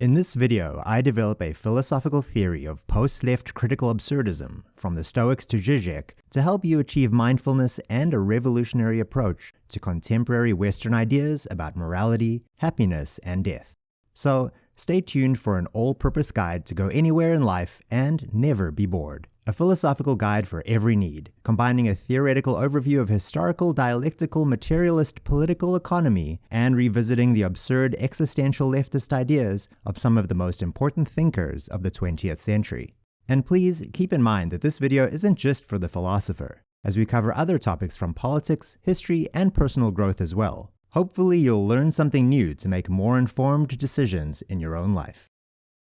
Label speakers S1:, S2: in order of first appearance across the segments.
S1: In this video, I develop a philosophical theory of post-left critical absurdism, from the Stoics to Zizek, to help you achieve mindfulness and a revolutionary approach to contemporary Western ideas about morality, happiness, and death. So, stay tuned for an all-purpose guide to go anywhere in life and never be bored. A philosophical guide for every need, combining a theoretical overview of historical, dialectical, materialist political economy, and revisiting the absurd existential leftist ideas of some of the most important thinkers of the 20th century. And please keep in mind that this video isn't just for the philosopher, as we cover other topics from politics, history, and personal growth as well. Hopefully you'll learn something new to make more informed decisions in your own life.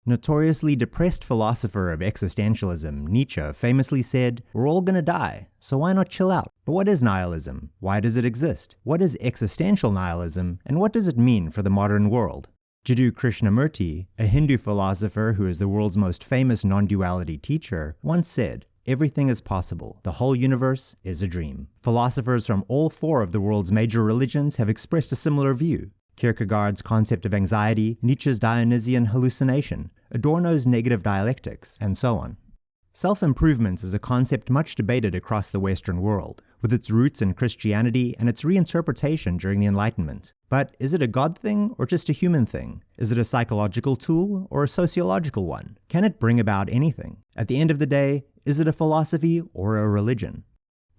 S1: Notoriously depressed philosopher of existentialism, Nietzsche famously said, "We're all gonna die, so why not chill out?" But what is nihilism? Why does it exist? What is existential nihilism, and what does it mean for the modern world? Jiddu Krishnamurti, a Hindu philosopher who is the world's most famous non-duality teacher, once said, "Everything is possible. The whole universe is a dream." Philosophers from all four of the world's major religions have expressed a similar view. Kierkegaard's concept of anxiety, Nietzsche's Dionysian hallucination, Adorno's negative dialectics, and so on. Self-improvement is a concept much debated across the Western world, with its roots in Christianity and its reinterpretation during the Enlightenment. But is it a God thing or just a human thing? Is it a psychological tool or a sociological one? Can it bring about anything? At the end of the day, is it a philosophy or a religion?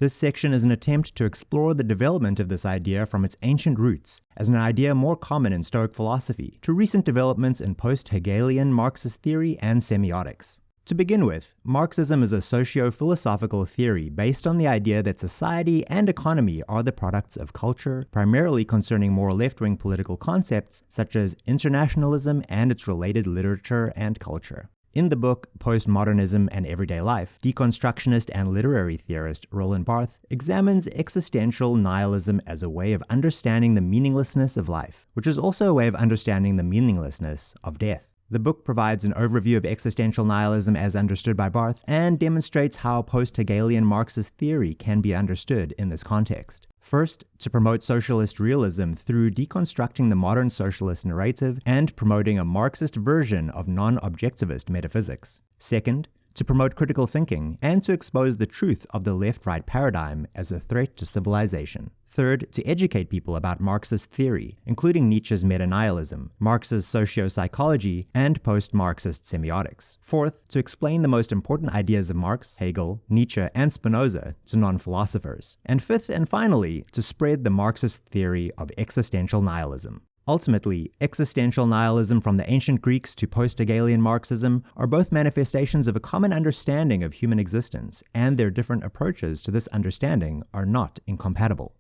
S1: This section is an attempt to explore the development of this idea from its ancient roots, as an idea more common in Stoic philosophy, to recent developments in post-Hegelian Marxist theory and semiotics. To begin with, Marxism is a socio-philosophical theory based on the idea that society and economy are the products of culture, primarily concerning more left-wing political concepts such as internationalism and its related literature and culture. In the book Postmodernism and Everyday Life, deconstructionist and literary theorist Roland Barthes examines existential nihilism as a way of understanding the meaninglessness of life, which is also a way of understanding the meaninglessness of death. The book provides an overview of existential nihilism as understood by Barthes and demonstrates how post-Hegelian Marxist theory can be understood in this context. First, to promote socialist realism through deconstructing the modern socialist narrative and promoting a Marxist version of non-objectivist metaphysics. Second, to promote critical thinking and to expose the truth of the left-right paradigm as a threat to civilization. Third, to educate people about Marxist theory, including Nietzsche's meta-nihilism, Marx's socio-psychology, and post-Marxist semiotics. Fourth, to explain the most important ideas of Marx, Hegel, Nietzsche, and Spinoza to non-philosophers. And fifth and finally, to spread the Marxist theory of existential nihilism. Ultimately, existential nihilism from the ancient Greeks to post-Hegelian Marxism are both manifestations of a common understanding of human existence, and their different approaches to this understanding are not incompatible.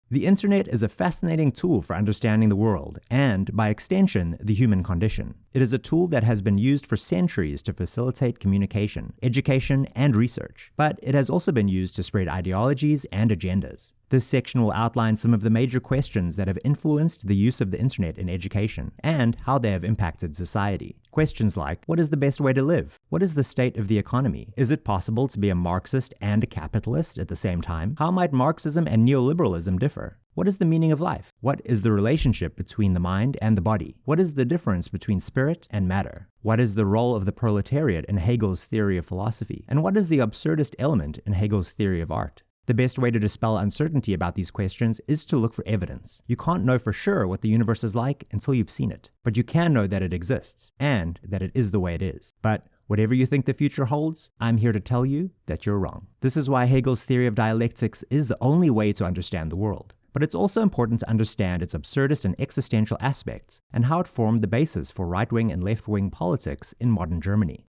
S1: The internet is a fascinating tool for understanding the world, and, by extension, the human condition. It is a tool that has been used for centuries to facilitate communication, education, and research, but it has also been used to spread ideologies and agendas. This section will outline some of the major questions that have influenced the use of the internet in education, and how they have impacted society. Questions like, what is the best way to live? What is the state of the economy? Is it possible to be a Marxist and a capitalist at the same time? How might Marxism and neoliberalism differ? What is the meaning of life? What is the relationship between the mind and the body? What is the difference between spirit and matter? What is the role of the proletariat in Hegel's theory of philosophy? And what is the absurdist element in Hegel's theory of art? The best way to dispel uncertainty about these questions is to look for evidence. You can't know for sure what the universe is like until you've seen it, but you can know that it exists, and that it is the way it is. But whatever you think the future holds, I'm here to tell you that you're wrong. This is why Hegel's theory of dialectics is the only way to understand the world. But it's also important to understand its absurdist and existential aspects, and how it formed the basis for right-wing and left-wing politics in modern Germany.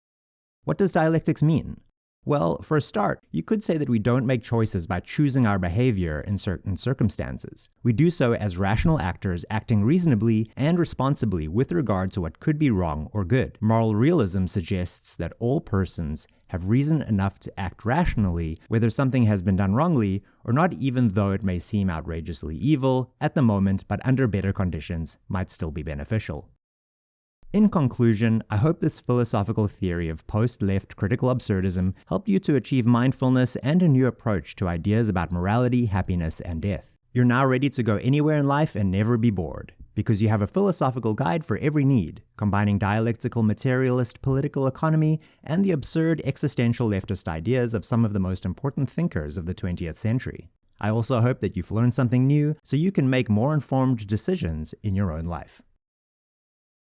S1: What does dialectics mean? Well, for a start, you could say that we don't make choices by choosing our behavior in certain circumstances. We do so as rational actors acting reasonably and responsibly with regard to what could be wrong or good. Moral realism suggests that all persons have reason enough to act rationally, whether something has been done wrongly or not, even though it may seem outrageously evil at the moment, but under better conditions might still be beneficial. In conclusion, I hope this philosophical theory of post-left critical absurdism helped you to achieve mindfulness and a new approach to ideas about morality, happiness, and death. You're now ready to go anywhere in life and never be bored. because you have a philosophical guide for every need, combining dialectical materialist political economy and the absurd existential leftist ideas of some of the most important thinkers of the 20th century. I also hope that you've learned something new so you can make more informed decisions in your own life.